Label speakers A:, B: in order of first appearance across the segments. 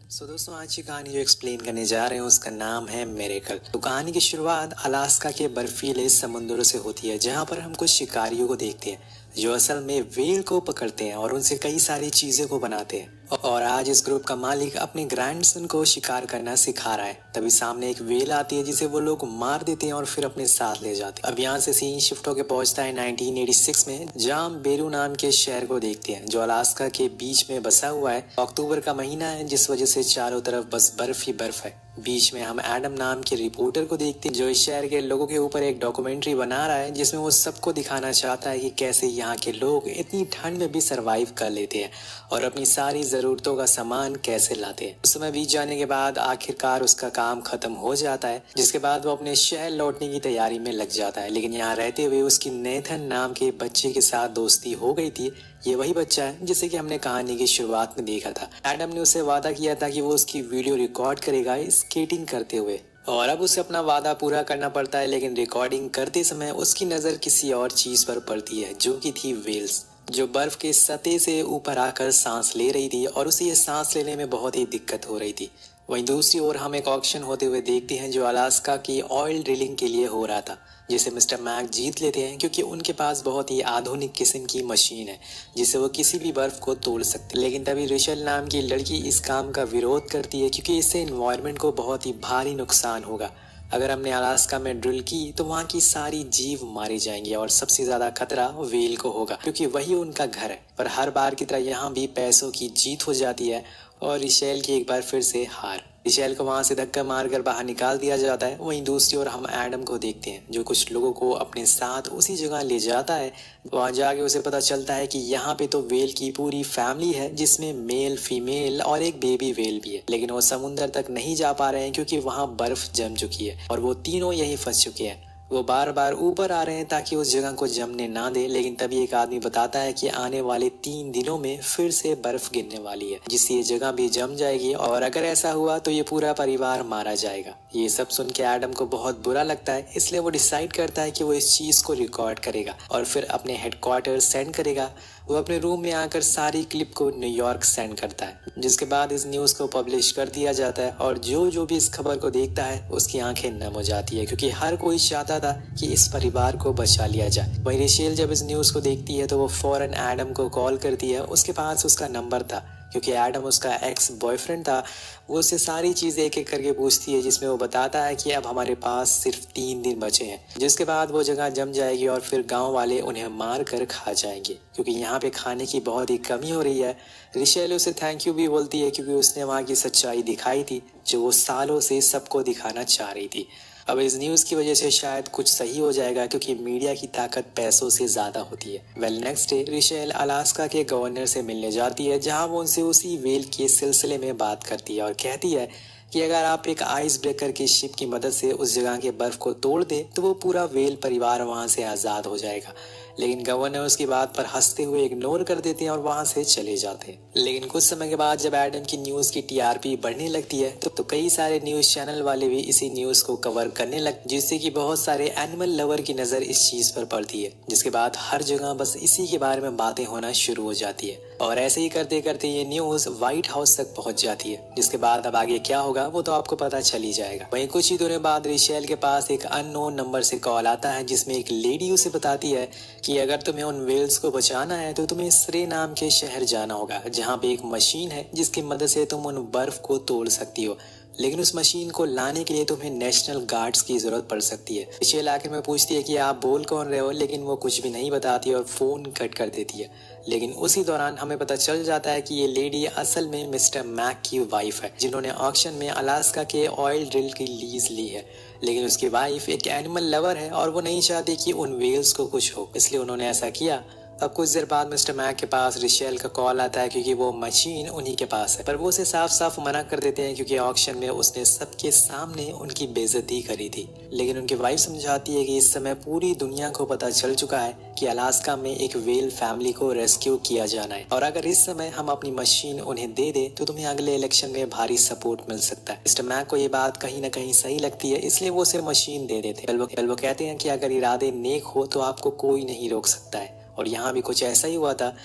A: दोस्तों, आज की कहानी जो एक्सप्लेन करने जा रहे हैं उसका नाम है मिरेकल। तो कहानी की शुरुआत अलास्का के बर्फीले समुद्रों से होती है, जहाँ पर हम कुछ शिकारियों को देखते हैं जो असल में व्हेल को पकड़ते हैं और उनसे कई सारी चीजें को बनाते हैं। और आज इस ग्रुप का मालिक अपने ग्रैंडसन को शिकार करना सिखा रहा है। तभी सामने एक व्हेल आती है जिसे वो लोग मार देते हैं और फिर अपने साथ ले जाते हैं। अब यहाँ से सीन शिफ्ट होकर पहुंचता है 1986 में, जहाँ हम बेरू नाम के शहर को देखते हैं जो अलास्का के बीच में बसा हुआ है। अक्टूबर का महीना है जिस वजह से चारों तरफ बस बर्फ ही बर्फ है। बीच में हम एडम नाम के रिपोर्टर को देखते हैं जो इस शहर के लोगों के ऊपर एक डॉक्यूमेंट्री बना रहा है, जिसमें वो सबको दिखाना चाहता है कि कैसे यहाँ के लोग इतनी ठंड में भी सरवाइव कर लेते हैं और अपनी सारी जरूरतों का सामान कैसे लाते हैं। उस समय बीत जाने के बाद आखिरकार उसका काम खत्म हो जाता है, जिसके बाद वो अपने शहर लौटने की तैयारी में लग जाता है। लेकिन यहाँ रहते हुए उसकी नेथन नाम के बच्चे के साथ दोस्ती हो गई थी। ये वही बच्चा है जिसे कि हमने कहानी की शुरुआत में देखा था। एडम ने उसे वादा किया था कि वो उसकी वीडियो रिकॉर्ड करेगा स्केटिंग करते हुए, और अब उसे अपना वादा पूरा करना पड़ता है। लेकिन रिकॉर्डिंग करते समय उसकी नजर किसी और चीज पर पड़ती है जो कि थी व्हेल्स, जो बर्फ के सतह से ऊपर आकर सांस ले रही थी और उसे ये सांस लेने में बहुत ही दिक्कत हो रही थी। वहीं दूसरी ओर हम एक ऑक्शन होते हुए देखते हैं जो अलास्का की ऑयल ड्रिलिंग के लिए हो रहा था, जिसे मिस्टर मैक जीत लेते हैं क्योंकि उनके पास बहुत ही आधुनिक किस्म की मशीन है जिससे वो किसी भी बर्फ को तोड़ सकते। लेकिन तभी रिशल नाम की लड़की इस काम का विरोध करती है क्योंकि इससे एनवायरनमेंट को बहुत ही भारी नुकसान होगा। अगर हमने अलास्का में ड्रिल की तो वहाँ की सारी जीव मारी जाएंगी और सबसे ज्यादा खतरा व्हेल को होगा क्योंकि वही उनका घर है। पर हर बार की तरह यहाँ भी पैसों की जीत हो जाती है और रिशेल की एक बार फिर से हार। रिशेल को वहां से धक्का मारकर बाहर निकाल दिया जाता है। वहीं दूसरी ओर हम एडम को देखते हैं जो कुछ लोगों को अपने साथ उसी जगह ले जाता है। वहां जाके उसे पता चलता है कि यहाँ पे तो व्हेल की पूरी फैमिली है जिसमें मेल, फीमेल और एक बेबी व्हेल भी है। लेकिन वो समुद्र तक नहीं जा पा रहे हैं क्योंकि वहां बर्फ जम चुकी है और वो तीनों यही फंस चुके हैं। वो बार बार ऊपर आ रहे हैं ताकि उस जगह को जमने ना दे। लेकिन तभी एक आदमी बताता है कि आने वाले 3 दिनों में फिर से बर्फ गिरने वाली है जिससे ये जगह भी जम जाएगी और अगर ऐसा हुआ तो ये पूरा परिवार मारा जाएगा। ये सब सुन के एडम को बहुत बुरा लगता है, इसलिए वो डिसाइड करता है कि वो इस चीज को रिकॉर्ड करेगा और फिर अपने हेडक्वार्टर सेंड करेगा। वो अपने रूम में आकर सारी क्लिप को न्यूयॉर्क सेंड करता है, जिसके बाद इस न्यूज को पब्लिश कर दिया जाता है और जो भी इस खबर को देखता है उसकी आंखें नम हो जाती है क्योंकि हर कोई चाहता था कि इस परिवार को बचा लिया जाए। वहीं रिशेल जब इस न्यूज को देखती है तो वो फौरन एडम को कॉल करती है। उसके पास उसका नंबर था क्योंकि एडम उसका एक्स बॉयफ्रेंड था। वो उससे सारी चीजें एक एक करके पूछती है जिसमें वो बताता है कि अब हमारे पास सिर्फ 3 दिन बचे हैं, जिसके बाद वो जगह जम जाएगी और फिर गांव वाले उन्हें मार कर खा जाएंगे क्योंकि यहाँ पे खाने की बहुत ही कमी हो रही है। रिशेल उसे थैंक यू भी बोलती है क्योंकि उसने वहाँ की सच्चाई दिखाई थी जो वो सालों से सबको दिखाना चाह रही थी। अब इस न्यूज की वजह से शायद कुछ सही हो जाएगा क्योंकि मीडिया की ताकत पैसों से ज्यादा होती है। वेल, नेक्स्ट डे रिशेल अलास्का के गवर्नर से मिलने जाती है जहां वो उनसे उसी व्हेल के सिलसिले में बात करती है और कहती है कि अगर आप एक आइस ब्रेकर की शिप की मदद से उस जगह के बर्फ को तोड़ दे तो वो पूरा व्हेल परिवार वहां से आजाद हो जाएगा। लेकिन गवर्नर उसकी बात पर हंसते हुए इग्नोर कर देते हैं और वहां से चले जाते हैं। लेकिन कुछ समय के बाद जब एडम की न्यूज की टीआरपी बढ़ने लगती है तो कई सारे न्यूज चैनल वाले भी इसी न्यूज को कवर करने लगते, जिससे कि बहुत सारे एनिमल लवर की नजर इस चीज पर पड़ती है, जिसके बाद हर जगह बस इसी के बारे में बातें होना शुरू हो जाती है। और ऐसे ही करते करते ये न्यूज व्हाइट हाउस तक पहुंच जाती है, जिसके बाद अब आगे क्या होगा वो तो आपको पता चल ही जाएगा। वहीं कुछ ही दिनों बाद रिशेल के पास एक अननोन नंबर से कॉल आता है जिसमें एक लेडी उसे बताती है कि अगर तुम्हें उन व्हेल्स को बचाना है तो तुम्हें स्रे नाम के शहर जाना होगा जहाँ पे एक मशीन है जिसकी मदद से तुम उन बर्फ को तोड़ सकती हो। लेकिन उस मशीन को लाने के लिए तुम्हें नेशनल गार्ड्स की जरूरत पड़ सकती है। रिशेल आखिर में पूछती है कि आप बोल कौन रहे हो, लेकिन वो कुछ भी नहीं बताती और फोन कट कर देती है। लेकिन उसी दौरान हमें पता चल जाता है कि ये लेडी असल में मिस्टर मैक की वाइफ है जिन्होंने ऑक्शन में अलास्का के ऑयल ड्रिल की लीज ली है। लेकिन उसकी वाइफ एक एनिमल लवर है और वो नहीं चाहती कि उन व्हेल्स को कुछ हो, इसलिए उन्होंने ऐसा किया। अब कुछ देर बाद मिस्टर मैक के पास रिशेल का कॉल आता है क्योंकि वो मशीन उन्हीं के पास है, पर वो उसे साफ साफ मना कर देते हैं क्योंकि ऑक्शन में उसने सबके सामने उनकी बेइज्जती करी थी। लेकिन उनकी वाइफ समझाती है कि इस समय पूरी दुनिया को पता चल चुका है कि अलास्का में एक व्हेल फैमिली को रेस्क्यू किया जाना है और अगर इस समय हम अपनी मशीन उन्हें दे दे तो तुम्हें अगले इलेक्शन में भारी सपोर्ट मिल सकता है। मिस्टर मैक को ये बात कहीं ना कहीं सही लगती है, इसलिए वो उसे मशीन दे देते हैं। वो कहते हैं कि अगर इरादे नेक हो तो आपको कोई नहीं रोक सकता है और यहाँ भी कुछ ऐसा ही हुआ था।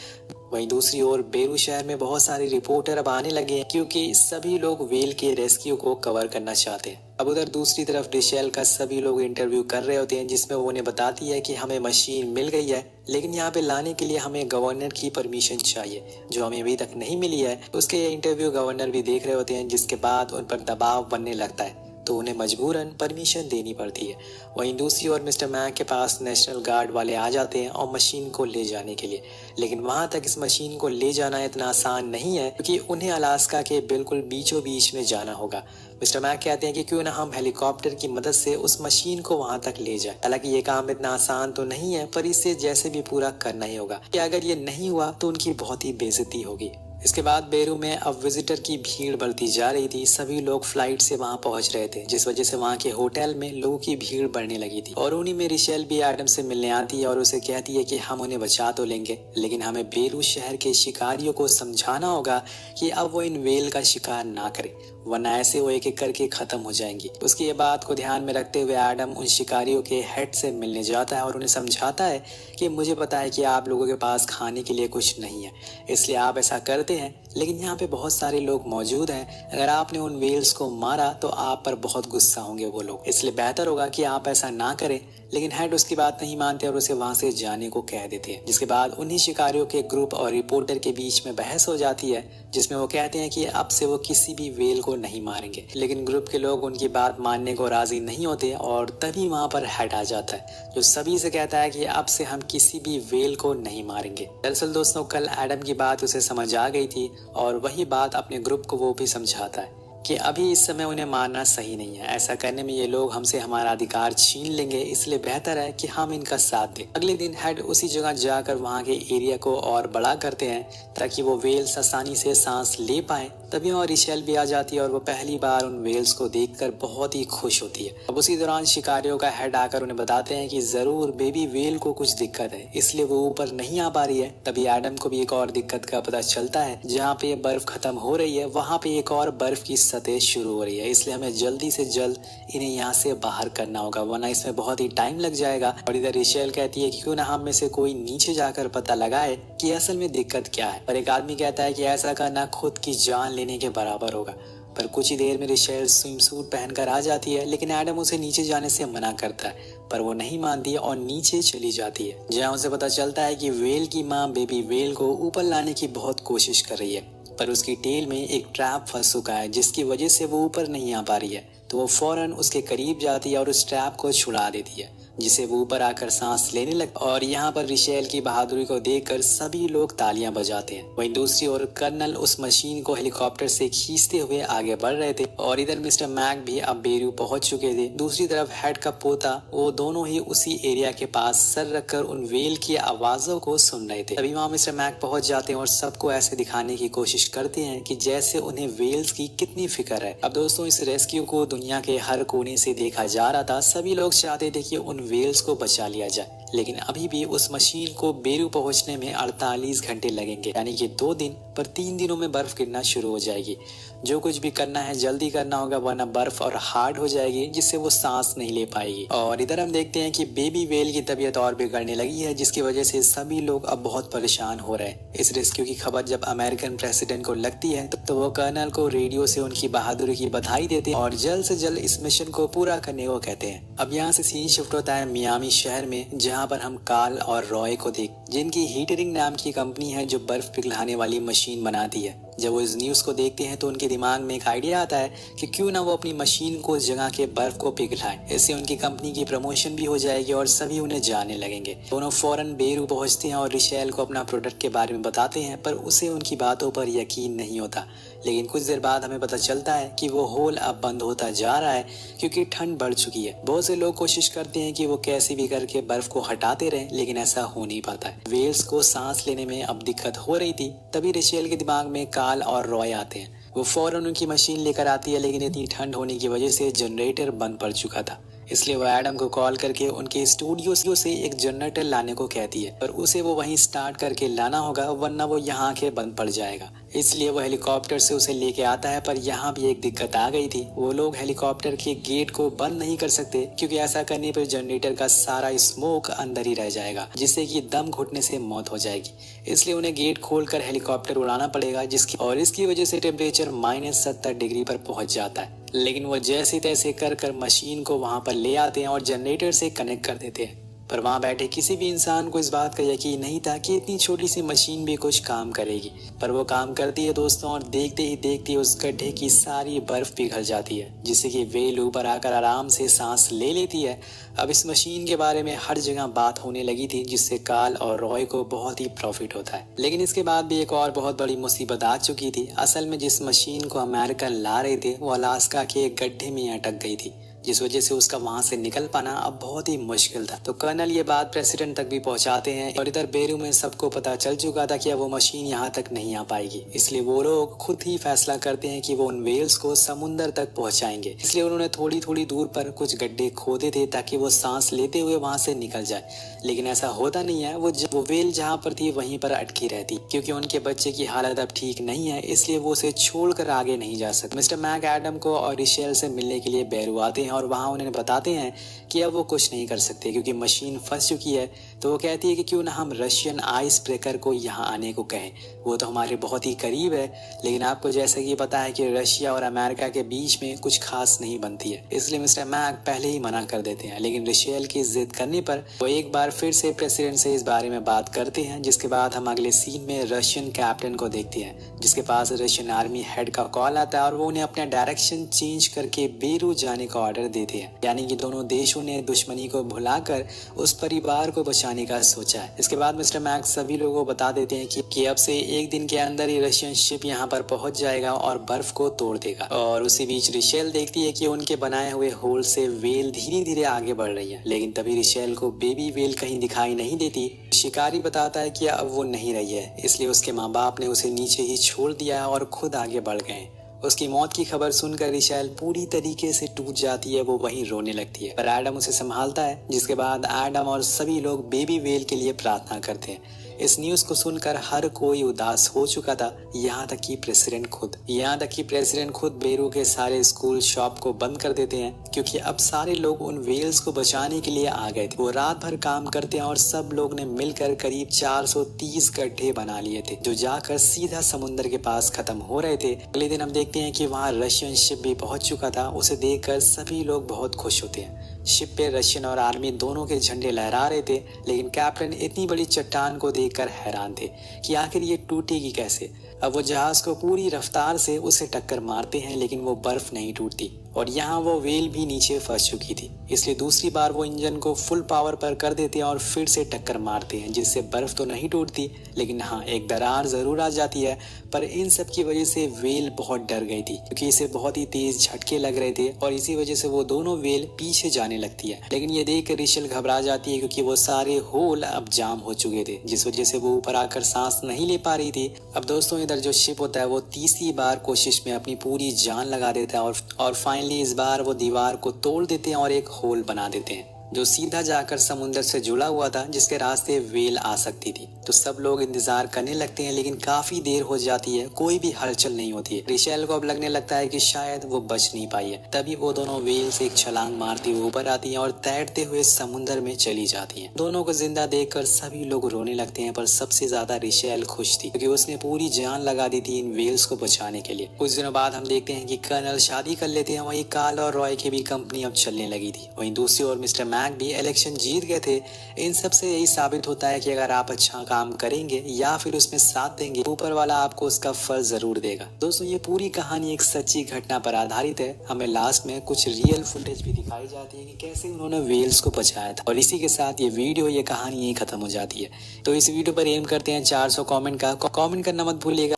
A: वहीं दूसरी ओर बेरू शहर में बहुत सारे रिपोर्टर अब आने लगे हैं क्योंकि सभी लोग व्हेल के रेस्क्यू को कवर करना चाहते हैं। अब उधर दूसरी तरफ रिशेल का सभी लोग इंटरव्यू कर रहे होते हैं जिसमें वो उन्हें बताती है कि हमें मशीन मिल गई है, लेकिन यहाँ पे लाने के लिए हमें गवर्नर की परमिशन चाहिए जो हमें अभी तक नहीं मिली है। उसके इंटरव्यू गवर्नर भी देख रहे होते हैं जिसके बाद उन पर दबाव बनने लगता है तो उन्हें मजबूरन परमिशन देनी पड़ती है। वहीं दूसरी ओर मिस्टर मैक के पास नेशनल गार्ड वाले आ जाते हैं और मशीन को ले जाने के लिए, लेकिन वहां तक इस मशीन को ले जाना इतना आसान नहीं है क्योंकि उन्हें अलास्का के बिल्कुल बीचों बीच में जाना होगा। मिस्टर मैक कहते हैं कि क्यों ना हम हेलीकॉप्टर की मदद से उस मशीन को वहां तक ले जाए। हालांकि ये काम इतना आसान तो नहीं है पर इसे जैसे भी पूरा करना ही होगा कि अगर ये नहीं हुआ तो उनकी बहुत ही बेइज्जती होगी। इसके बाद बेरू में अब विजिटर की भीड़ बढ़ती जा रही थी। सभी लोग फ्लाइट से वहां पहुंच रहे थे जिस वजह से वहां के होटल में लोगों की भीड़ बढ़ने लगी थी और उन्हीं में रिशेल भी एडम से मिलने आती है और उसे कहती है कि हम उन्हें बचा तो लेंगे लेकिन हमें बेरू शहर के शिकारियों को समझाना होगा कि अब वो इन व्हेल का शिकार ना करे वरना ऐसे वो एक एक करके खत्म हो जाएंगी। उसकी ये बात को ध्यान में रखते हुए एडम उन शिकारियों के हेड से मिलने जाता है और उन्हें समझाता है कि मुझे पता है कि आप लोगों के पास खाने के लिए कुछ नहीं है इसलिए आप ऐसा करते हैं, लेकिन यहाँ पे बहुत सारे लोग मौजूद हैं। अगर आपने उन व्हेल्स को मारा तो आप पर बहुत गुस्सा होंगे वो लोग, इसलिए बेहतर होगा कि आप ऐसा ना करें। लेकिन हेड उसकी बात नहीं मानते और उसे वहां से जाने को कह देते हैं। जिसके बाद उन्हीं शिकारियों के ग्रुप और रिपोर्टर के बीच में बहस हो जाती है जिसमें वो कहते हैं कि अब से वो किसी भी व्हेल को नहीं मारेंगे, लेकिन ग्रुप के लोग उनकी बात मानने को राजी नहीं होते और तभी वहां पर हेड आ जाता है जो सभी से कहता है कि अब से हम किसी भी व्हेल को नहीं मारेंगे। दरअसल दोस्तों कल एडम की बात उसे समझ आ गई थी और वही बात अपने ग्रुप को वो भी समझाता है कि अभी इस समय उन्हें मारना सही नहीं है। ऐसा करने में ये लोग हमसे हमारा अधिकार छीन लेंगे, इसलिए बेहतर है कि हम इनका साथ दें। अगले दिन हेड उसी जगह जाकर वहाँ के एरिया को और बड़ा करते हैं ताकि वो व्हेल्स आसानी से सांस ले पाए। तभी वहाँ रिशेल भी आ जाती है और वो पहली बार उन व्हेल्स को देखकर बहुत ही खुश होती है। अब उसी दौरान शिकारियों का हेड आकर उन्हें बताते हैं कि जरूर बेबी व्हेल को कुछ दिक्कत है इसलिए वो ऊपर नहीं आ पा रही है। तभी एडम को भी एक और दिक्कत का पता चलता है, जहाँ पे बर्फ खत्म हो रही है वहाँ पे एक और बर्फ की सतह शुरू हो रही है, इसलिए हमें जल्दी से जल्द इन्हें यहाँ से बाहर करना होगा वरना इसमें बहुत ही टाइम लग जाएगा। और इधर रिशेल कहती है कि क्यों ना हम में से कोई नीचे जाकर पता लगाए कि असल में दिक्कत क्या है। पर एक आदमी कहता है कि ऐसा करना खुद की जान लेने के बराबर होगा। पर कुछ ही देर में रिशेल स्विम सूट पहनकर आ जाती है, लेकिन एडम उसे नीचे जाने से मना करता है पर वो नहीं मानती और नीचे चली जाती है, जहाँ उसे पता चलता है कि व्हेल की माँ बेबी व्हेल को ऊपर लाने की बहुत कोशिश कर रही है पर उसकी टेल में एक ट्रैप फंस चुका है जिसकी वजह से वो ऊपर नहीं आ पा रही है। तो वो फौरन उसके करीब जाती है और उस ट्रैप को छुड़ा देती है जिसे वो ऊपर आकर सांस लेने लग। और यहाँ पर रिशेल की बहादुरी को देखकर सभी लोग तालियां बजाते हैं। वहीं दूसरी ओर कर्नल उस मशीन को हेलीकॉप्टर से खींचते हुए आगे बढ़ रहे थे और इधर मिस्टर मैक भी अब बेरू पहुंच चुके थे। दूसरी तरफ हेड का पोता वो दोनों ही उसी एरिया के पास सर रखकर उन व्हेल की आवाजों को सुन रहे थे। तभी वहाँ मिस्टर मैक पहुंच जाते हैं और सबको ऐसे दिखाने की कोशिश करते हैं कि जैसे उन्हें व्हेल्स की कितनी फिक्र है। अब दोस्तों इस रेस्क्यू को दुनिया के हर कोने से देखा जा रहा था। सभी लोग चाहते थे कि उन व्हेल्स को बचा लिया जाए, लेकिन अभी भी उस मशीन को बेरू पहुंचने में 48 घंटे लगेंगे, यानी कि 2 दिन, पर 3 दिनों में बर्फ गिरना शुरू हो जाएगी। जो कुछ भी करना है जल्दी करना होगा वरना बर्फ और हार्ड हो जाएगी जिससे वो सांस नहीं ले पाएगी। और इधर हम देखते हैं कि बेबी व्हेल की तबीयत और बिगड़ने लगी है जिसकी वजह से सभी लोग अब बहुत परेशान हो रहे हैं। इस रेस्क्यू की खबर जब अमेरिकन प्रेसिडेंट को लगती है तो वो कर्नल को रेडियो से उनकी बहादुरी की बधाई देते हैं और जल्द से जल्द इस मिशन को पूरा करने को कहते हैं। अब यहाँ से सीन शिफ्ट होता है मियामी शहर में, जहाँ पर हम कार्ल और रॉय को देख जिनकी हीटरिंग नाम की कंपनी है जो बर्फ पिघलाने वाली मशीन बनाती है। जब वो इस न्यूज को देखते हैं तो उनके दिमाग में एक आइडिया आता है कि क्यों ना वो अपनी मशीन को उस जगह के बर्फ को पिघलाए, इससे उनकी कंपनी की प्रमोशन भी हो जाएगी और सभी उन्हें जानने लगेंगे। दोनों फौरन बेरू पहुंचते हैं और रिशेल को अपना प्रोडक्ट के बारे में बताते हैं पर उसे उनकी बातों पर यकीन नहीं होता। लेकिन कुछ देर बाद हमें पता चलता है कि वो होल अब बंद होता जा रहा है क्योंकि ठंड बढ़ चुकी है। बहुत से लोग कोशिश करते हैं कि वो कैसे भी करके बर्फ को हटाते रहें, लेकिन ऐसा हो नहीं पाता है। व्हेल्स को सांस लेने में अब दिक्कत हो रही थी। तभी रिशेल के दिमाग में कार्ल और रॉय आते हैं। वो फौरन उनकी मशीन लेकर आती है, लेकिन इतनी ठंड होने की वजह से जनरेटर बंद पड़ चुका था, इसलिए वो एडम को कॉल करके उनके स्टूडियो से एक जनरेटर लाने को कहती है, पर उसे वो वहीं स्टार्ट करके लाना होगा, वरना वो यहाँ आके बंद पड़ जाएगा। इसलिए वो हेलीकॉप्टर से उसे लेके आता है, पर यहाँ भी एक दिक्कत आ गई थी। वो लोग हेलीकॉप्टर के गेट को बंद नहीं कर सकते, क्योंकि ऐसा करने पर जनरेटर का सारा स्मोक अंदर ही रह जाएगा, जिससे कि दम घुटने से मौत हो जाएगी। इसलिए उन्हें गेट खोलकर हेलीकॉप्टर उड़ाना पड़ेगा, इसकी वजह से टेम्परेचर -70 डिग्री पर पहुंच जाता है। लेकिन वो जैसे तैसे कर मशीन को वहां पर ले आते हैं और जनरेटर से कनेक्ट कर देते हैं। पर वहां बैठे किसी भी इंसान को इस बात का यकीन नहीं था कि इतनी छोटी सी मशीन भी कुछ काम करेगी। पर वो काम करती है दोस्तों, और देखते ही देखते उस गड्ढे की सारी बर्फ पिघल जाती है, जिससे कि वेल ऊपर आकर आराम से सांस ले लेती है। अब इस मशीन के बारे में हर जगह बात होने लगी थी, जिससे कार्ल और रॉय को बहुत ही प्रॉफिट होता है। लेकिन इसके बाद भी एक और बहुत बड़ी मुसीबत आ चुकी थी। असल में जिस मशीन को अमेरिकन ला रहे थे वो अलास्का के एक गड्ढे में अटक गई थी, जिस वजह से उसका वहां से निकल पाना अब बहुत ही मुश्किल था। तो कर्नल ये बात प्रेसिडेंट तक भी पहुंचाते हैं, और इधर बेरू में सबको पता चल चुका था कि अब वो मशीन यहाँ तक नहीं आ पाएगी। इसलिए वो लोग खुद ही फैसला करते हैं कि वो उन वेल्स को समुंदर तक पहुंचाएंगे। इसलिए उन्होंने थोड़ी थोड़ी दूर पर कुछ गड्ढे खोदे थे ताकि वो सांस लेते हुए वहां से निकल जाए। लेकिन ऐसा होता नहीं है। वो वेल जहाँ पर थी वहीं पर अटकी रहती, क्योंकि उनके बच्चे की हालत अब ठीक नहीं है, इसलिए वो उसे छोड़कर आगे नहीं जा सकते। मिस्टर मैक एडम को और रिशेल से मिलने के लिए बेरू आते हैं, और वहाँ उन्हें बताते हैं कि अब वो कुछ नहीं कर सकते क्योंकि मशीन फंस चुकी है। तो वो कहती है कि क्यों ना हम रशियन आइस ब्रेकर को यहाँ आने को कहें, वो तो हमारे बहुत ही करीब है। लेकिन आपको जैसे कि पता है कि रशिया और अमेरिका के बीच में कुछ खास नहीं बनती है, इसलिए मिस्टर मैक पहले ही मना कर देते हैं। लेकिन रिशेल की जिद करने पर वो एक बार फिर से प्रेसिडेंट से इस बारे में बात करते हैं, जिसके बाद हम अगले सीन में रशियन कैप्टन को देखते हैं, जिसके पास रशियन आर्मी हेड का कॉल आता है और वो उन्हें अपना डायरेक्शन चेंज करके बेरू जाने का ऑर्डर देते हैं। यानी कि दोनों देशों ने दुश्मनी को भुलाकर उस परिवार को बचाने का सोचा है। इसके बाद मिस्टर मैक्स सभी लोगों को बता देते हैं कि अब से एक दिन के अंदर ही रशियन शिप यहाँ पर पहुंच जाएगा और बर्फ को तोड़ देगा। और उसी बीच रिशेल देखती है कि उनके बनाए हुए होल से वेल धीरे धीरे आगे बढ़ रही है। लेकिन तभी रिशेल को बेबी वेल कहीं दिखाई नहीं देती। शिकारी बताता है कि अब वो नहीं रही है, इसलिए उसके माँ बाप ने उसे नीचे ही छोड़ दिया और खुद आगे बढ़ गए। उसकी मौत की खबर सुनकर रिशेल पूरी तरीके से टूट जाती है, वो वहीं रोने लगती है। पर एडम उसे संभालता है, जिसके बाद एडम और सभी लोग बेबी वेल के लिए प्रार्थना करते हैं। इस न्यूज को सुनकर हर कोई उदास हो चुका था, यहाँ तक कि प्रेसिडेंट खुद बेरू के सारे स्कूल शॉप को बंद कर देते हैं, क्योंकि अब सारे लोग उन वेल्स को बचाने के लिए आ गए थे। वो रात भर काम करते हैं और सब लोग ने मिलकर करीब 430 गड्ढे बना लिए थे, जो जाकर सीधा समुद्र के पास खत्म हो रहे थे। अगले दिन हम देखते हैं कि वहाँ रशियन शिप भी पहुंच चुका था। उसे देखकर सभी लोग बहुत खुश होते हैं। शिप पे रशियन और आर्मी दोनों के झंडे लहरा रहे थे, लेकिन कैप्टन इतनी बड़ी चट्टान को देखकर हैरान थे कि आखिर ये टूटेगी कैसे। अब वो जहाज को पूरी रफ्तार से उसे टक्कर मारते हैं, लेकिन वो बर्फ नहीं टूटती, और यहाँ वो वेल भी नीचे फंस चुकी थी। इसलिए दूसरी बार वो इंजन को फुल पावर पर कर देते हैं और फिर से टक्कर मारते हैं, जिससे बर्फ तो नहीं टूटती, लेकिन हाँ एक दरार जरूर आ जाती है। पर इन सब की वजह से वेल बहुत डर गई थी, क्योंकि इसे बहुत ही तेज झटके लग रहे थे, और इसी वजह से वो दोनों वेल पीछे जाने लगती है। लेकिन ये देख कर रिशेल घबरा जाती है, क्योंकि वो सारे होल अब जाम हो चुके थे, जिस वजह से वो ऊपर आकर सांस नहीं ले पा रही थी। अब दोस्तों इधर जो शिप होता है वो तीसरी बार कोशिश में अपनी पूरी जान लगा देता है, और फाइनली इस बार वो दीवार को तोड़ देते हैं और एक होल बना देते हैं, जो सीधा जाकर समुद्र से जुड़ा हुआ था, जिसके रास्ते वेल आ सकती थी। तो सब लोग इंतजार करने लगते हैं, लेकिन काफी देर हो जाती है, कोई भी हलचल नहीं होती है। रिशेल को अब लगने लगता है कि शायद वो बच नहीं पाई है। तभी वो दोनों वेल से एक छलांग मारती हुए ऊपर आती हैं और तैरते हुए समुद्र में चली जाती हैं। दोनों को जिंदा देखकर सभी लोग रोने लगते हैं, पर सबसे ज्यादा रिशेल खुश थी, क्योंकि उसने पूरी जान लगा दी थी इन वेल्स को बचाने के लिए। कुछ दिनों बाद हम देखते हैं कि कर्नल शादी कर लेते हैं। वहीं कार्ल और रॉय की भी कंपनी अब चलने लगी थी। वहीं दूसरी ओर मिस्टर मैक भी इलेक्शन जीत गए थे। इन सब से यही साबित होता है कि अगर आप अच्छा काम करेंगे या फिर उसमें साथ देंगे, ऊपर वाला आपको उसका फल जरूर देगा। दोस्तों ये पूरी कहानी एक सच्ची घटना पर आधारित है। हमें लास्ट में कुछ रियल फुटेज भी दिखाई जाती है कि कैसे उन्होंने वेल्स को बचाया था। और इसी के साथ ये कहानी यही खत्म हो जाती है। तो इस वीडियो पर एम करते हैं 400 कमेंट का। कमेंट करना मत भूलिएगा।